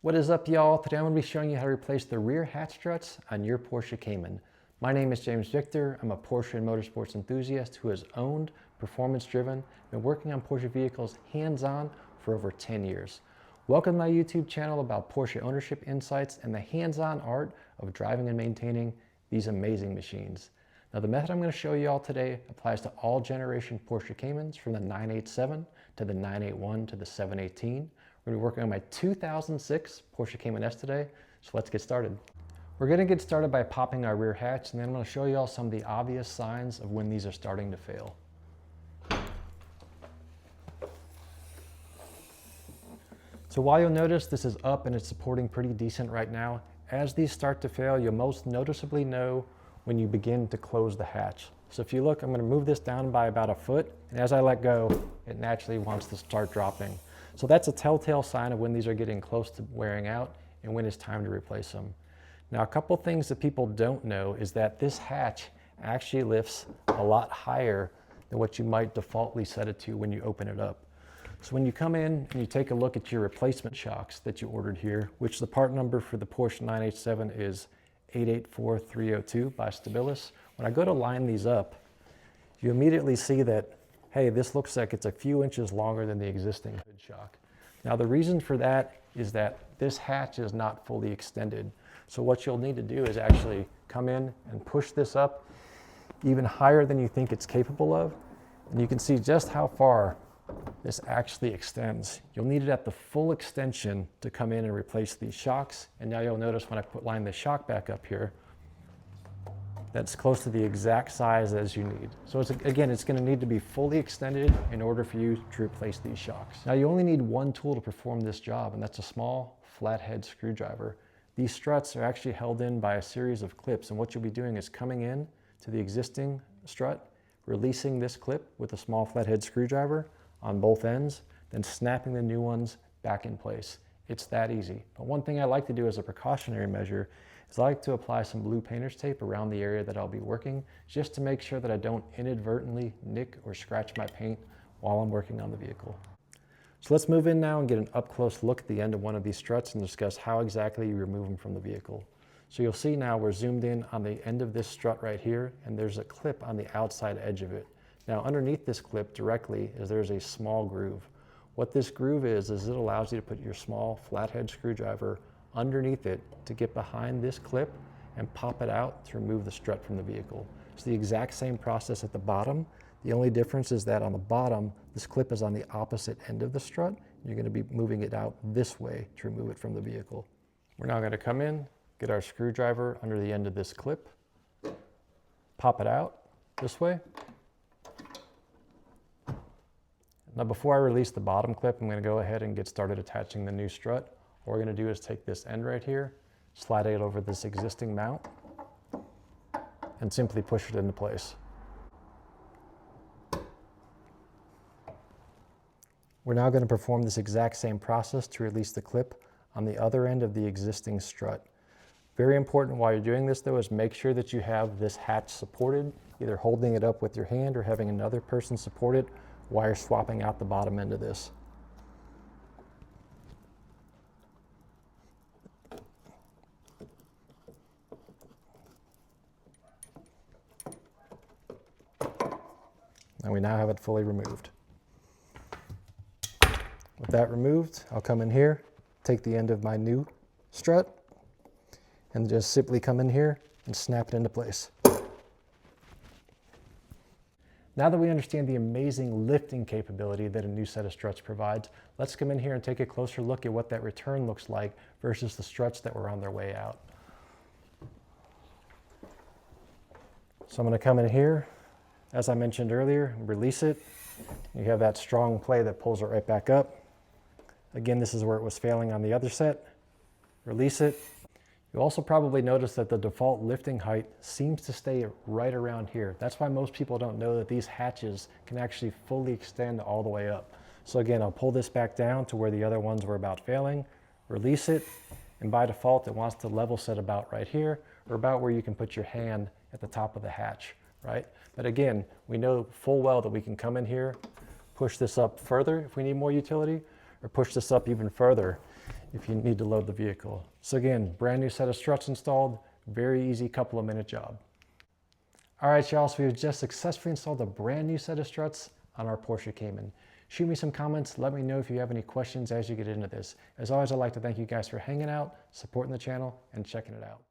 What is up, y'all? Today I'm going to be showing you how to replace the rear hatch struts on your Porsche Cayman. My name is James Victor. I'm a Porsche and motorsports enthusiast who has owned, performance-driven, been working on Porsche vehicles hands-on for over 10 years. Welcome to my YouTube channel about Porsche ownership insights and the hands-on art of driving and maintaining these amazing machines. Now, the method I'm going to show you all today applies to all generation Porsche Caymans from the 987 to the 981 to the 718. We're going to be working on my 2006 Porsche Cayman S today, so let's get started. We're going to get started by popping our rear hatch, and then I'm going to show you all some of the obvious signs of when these are starting to fail. So while you'll notice this is up and it's supporting pretty decent right now, as these start to fail, you'll most noticeably know when you begin to close the hatch. So if you look, I'm going to move this down by about a foot, and as I let go, it naturally wants to start dropping. So that's a telltale sign of when these are getting close to wearing out and when it's time to replace them. Now, a couple things that people don't know is that this hatch actually lifts a lot higher than what you might defaultly set it to when you open it up. So when you come in and you take a look at your replacement shocks that you ordered here, which the part number for the Porsche 987 is 884302 by Stabilis, when I go to line these up, you immediately see that, hey, this looks like it's a few inches longer than the existing hood shock. Now, the reason for that is that this hatch is not fully extended. So what you'll need to do is actually come in and push this up even higher than you think it's capable of. And you can see just how far this actually extends. You'll need it at the full extension to come in and replace these shocks. And now you'll notice when I line the shock back up here, that's close to the exact size as you need. So again, it's going to need to be fully extended in order for you to replace these shocks. Now, you only need one tool to perform this job, and that's a small flathead screwdriver. These struts are actually held in by a series of clips, and what you'll be doing is coming in to the existing strut, releasing this clip with a small flathead screwdriver on both ends, then snapping the new ones back in place. It's that easy. But one thing I like to do as a precautionary measure is I like to apply some blue painter's tape around the area that I'll be working, just to make sure that I don't inadvertently nick or scratch my paint while I'm working on the vehicle. So let's move in now and get an up-close look at the end of one of these struts and discuss how exactly you remove them from the vehicle. So you'll see now we're zoomed in on the end of this strut right here, and there's a clip on the outside edge of it. Now, underneath this clip directly there's a small groove. What this groove is it allows you to put your small flathead screwdriver underneath it to get behind this clip and pop it out to remove the strut from the vehicle. It's the exact same process at the bottom. The only difference is that on the bottom, this clip is on the opposite end of the strut. You're going to be moving it out this way to remove it from the vehicle. We're now going to come in, get our screwdriver under the end of this clip, pop it out this way. Now, before I release the bottom clip, I'm going to go ahead and get started attaching the new strut. What we're going to do is take this end right here, slide it over this existing mount, and simply push it into place. We're now going to perform this exact same process to release the clip on the other end of the existing strut. Very important while you're doing this, though, is make sure that you have this hatch supported, either holding it up with your hand or having another person support it while you're swapping out the bottom end of this. And we now have it fully removed. With that removed, I'll come in here, take the end of my new strut, and just simply come in here and snap it into place. Now that we understand the amazing lifting capability that a new set of struts provides, let's come in here and take a closer look at what that return looks like versus the struts that were on their way out. So I'm going to come in here, as I mentioned earlier, release it. You have that strong play that pulls it right back up. Again, this is where it was failing on the other set. Release it. You'll also probably notice that the default lifting height seems to stay right around here. That's why most people don't know that these hatches can actually fully extend all the way up. So again, I'll pull this back down to where the other ones were about failing, release it, and by default, it wants to level set about right here, or about where you can put your hand at the top of the hatch, right? But again, we know full well that we can come in here, push this up further if we need more utility, or push this up even further. if you need to load the vehicle. So again, brand new set of struts installed, very easy couple of minute job. All right, y'all, so we've just successfully installed a brand new set of struts on our Porsche Cayman. Shoot me some comments, let me know if you have any questions as you get into this. As always, I'd like to thank you guys for hanging out, supporting the channel, and checking it out.